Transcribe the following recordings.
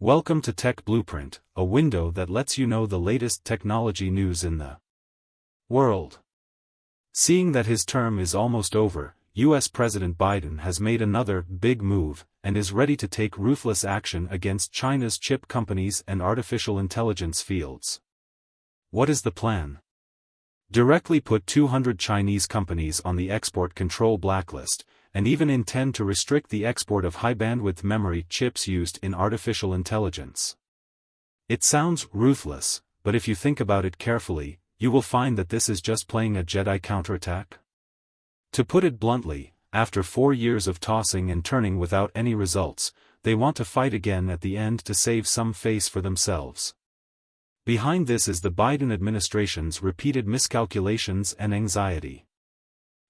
Welcome to Tech Blueprint, a window that lets you know the latest technology news in the world. Seeing that his term is almost over, U.S. President Biden has made another big move and is ready to take ruthless action against China's chip companies and artificial intelligence fields. What is the plan? Directly put 200 Chinese companies on the export control blacklist, and even intend to restrict the export of high-bandwidth memory chips used in artificial intelligence. It sounds ruthless, but if you think about it carefully, you will find that this is just playing a Jedi counterattack. To put it bluntly, after 4 years of tossing and turning without any results, they want to fight again at the end to save some face for themselves. Behind this is the Biden administration's repeated miscalculations and anxiety.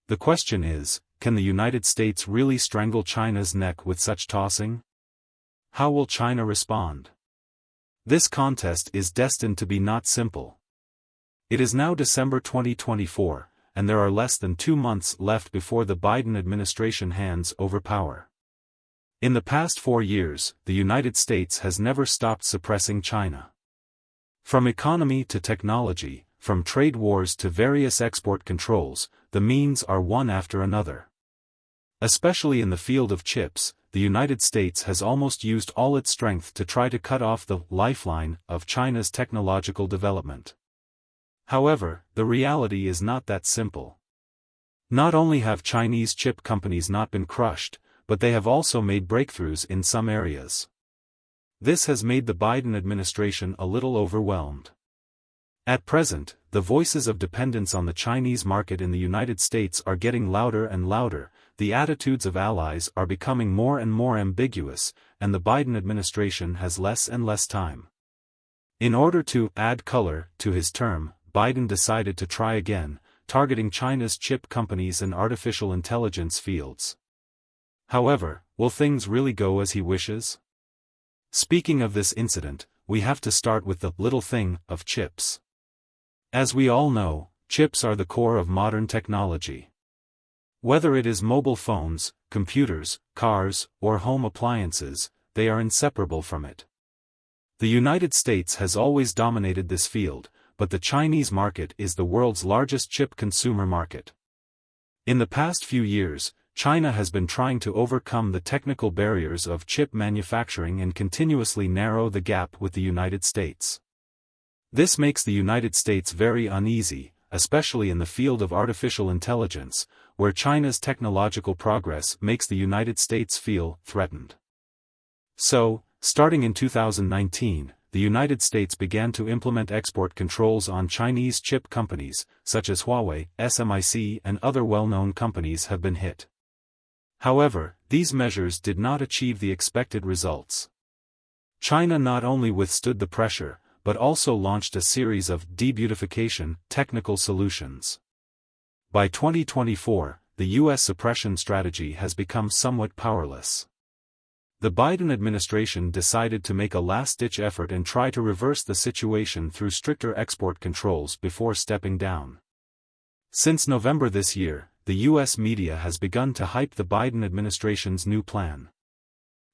The question is, can the United States really strangle China's neck with such tossing? How will China respond? This contest is destined to be not simple. It is now December 2024, and there are less than 2 months left before the Biden administration hands over power. In the past 4 years, the United States has never stopped suppressing China. From economy to technology, from trade wars to various export controls, the means are one after another. Especially in the field of chips, the United States has almost used all its strength to try to cut off the lifeline of China's technological development. However, the reality is not that simple. Not only have Chinese chip companies not been crushed, but they have also made breakthroughs in some areas. This has made the Biden administration a little overwhelmed. At present, the voices of dependence on the Chinese market in the United States are getting louder and louder, the attitudes of allies are becoming more and more ambiguous, and the Biden administration has less and less time. In order to add color to his term, Biden decided to try again, targeting China's chip companies and artificial intelligence fields. However, will things really go as he wishes? Speaking of this incident, we have to start with the little thing of chips. As we all know, chips are the core of modern technology. Whether it is mobile phones, computers, cars, or home appliances, they are inseparable from it. The United States has always dominated this field, but the Chinese market is the world's largest chip consumer market. In the past few years, China has been trying to overcome the technical barriers of chip manufacturing and continuously narrow the gap with the United States. This makes the United States very uneasy, especially in the field of artificial intelligence, where China's technological progress makes the United States feel threatened. So, starting in 2019, the United States began to implement export controls on Chinese chip companies, such as Huawei, SMIC, and other well-known companies have been hit. However, these measures did not achieve the expected results. China not only withstood the pressure, but also launched a series of debeautification technical solutions. By 2024, the U.S. suppression strategy has become somewhat powerless. The Biden administration decided to make a last-ditch effort and try to reverse the situation through stricter export controls before stepping down. Since November this year, the U.S. media has begun to hype the Biden administration's new plan.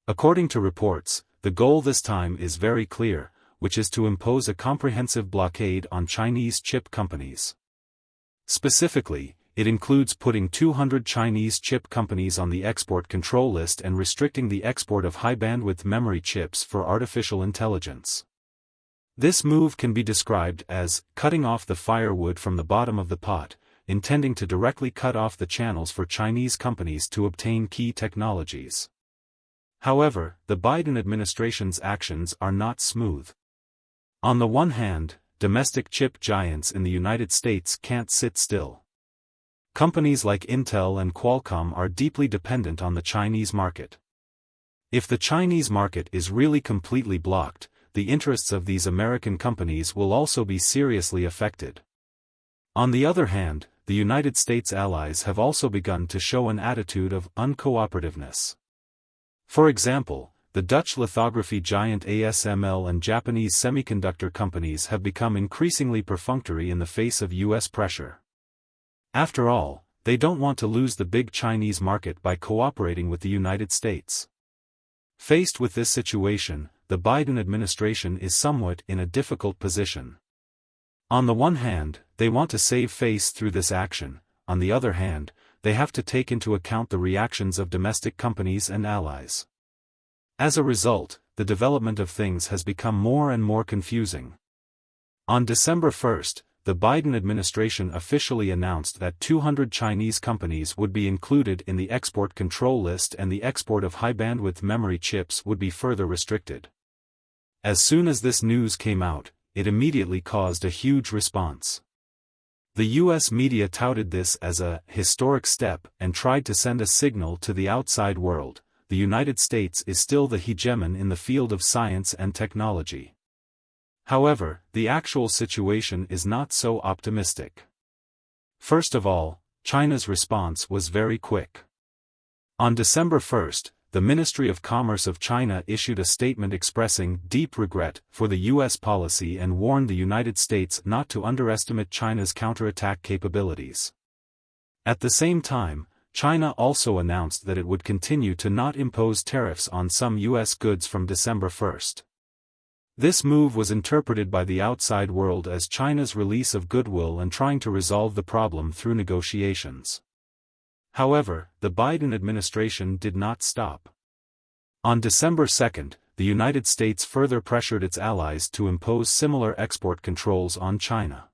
According to reports, the goal this time is very clear, which is to impose a comprehensive blockade on Chinese chip companies. Specifically, it includes putting 200 Chinese chip companies on the export control list and restricting the export of high-bandwidth memory chips for artificial intelligence. This move can be described as cutting off the firewood from the bottom of the pot, intending to directly cut off the channels for Chinese companies to obtain key technologies. However, the Biden administration's actions are not smooth. On the one hand, domestic chip giants in the United States can't sit still. Companies like Intel and Qualcomm are deeply dependent on the Chinese market. If the Chinese market is really completely blocked, the interests of these American companies will also be seriously affected. On the other hand, the United States allies have also begun to show an attitude of uncooperativeness. For example, the Dutch lithography giant ASML and Japanese semiconductor companies have become increasingly perfunctory in the face of U.S. pressure. After all, they don't want to lose the big Chinese market by cooperating with the United States. Faced with this situation, the Biden administration is somewhat in a difficult position. On the one hand, they want to save face through this action; on the other hand, they have to take into account the reactions of domestic companies and allies. As a result, the development of things has become more and more confusing. On December 1st, the Biden administration officially announced that 200 Chinese companies would be included in the export control list and the export of high-bandwidth memory chips would be further restricted. As soon as this news came out, it immediately caused a huge response. The U.S. media touted this as a historic step and tried to send a signal to the outside world: the United States is still the hegemon in the field of science and technology. However, the actual situation is not so optimistic. First of all, China's response was very quick. On December 1st, the Ministry of Commerce of China issued a statement expressing deep regret for the U.S. policy and warned the United States not to underestimate China's counterattack capabilities. At the same time, China also announced that it would continue to not impose tariffs on some U.S. goods from December 1st. This move was interpreted by the outside world as China's release of goodwill and trying to resolve the problem through negotiations. However, the Biden administration did not stop. On December 2nd, the United States further pressured its allies to impose similar export controls on China.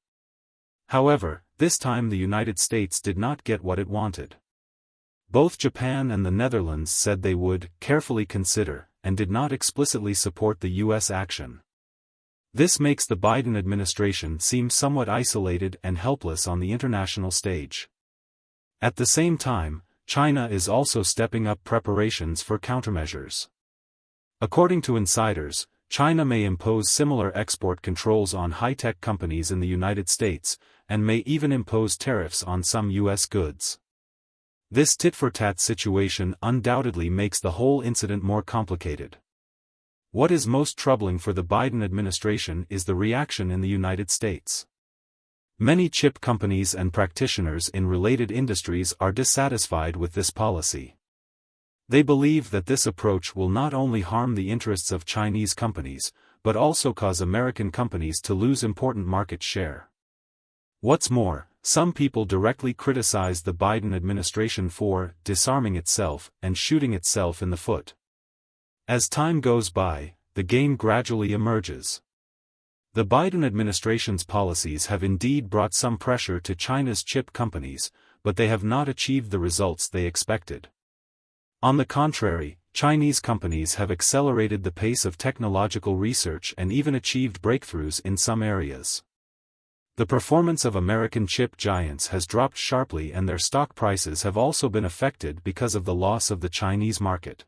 However, this time the United States did not get what it wanted. Both Japan and the Netherlands said they would carefully consider, and did not explicitly support the U.S. action. This makes the Biden administration seem somewhat isolated and helpless on the international stage. At the same time, China is also stepping up preparations for countermeasures. According to insiders, China may impose similar export controls on high-tech companies in the United States, and may even impose tariffs on some U.S. goods. This tit-for-tat situation undoubtedly makes the whole incident more complicated. What is most troubling for the Biden administration is the reaction in the United States. Many chip companies and practitioners in related industries are dissatisfied with this policy. They believe that this approach will not only harm the interests of Chinese companies, but also cause American companies to lose important market share. What's more, some people directly criticize the Biden administration for disarming itself and shooting itself in the foot. As time goes by, the game gradually emerges. The Biden administration's policies have indeed brought some pressure to China's chip companies, but they have not achieved the results they expected. On the contrary, Chinese companies have accelerated the pace of technological research and even achieved breakthroughs in some areas. The performance of American chip giants has dropped sharply and their stock prices have also been affected because of the loss of the Chinese market.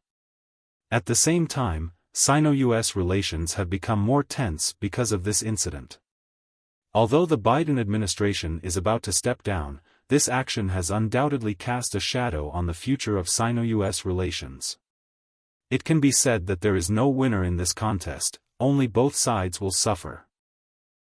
At the same time, Sino-US relations have become more tense because of this incident. Although the Biden administration is about to step down, this action has undoubtedly cast a shadow on the future of Sino-US relations. It can be said that there is no winner in this contest, only both sides will suffer.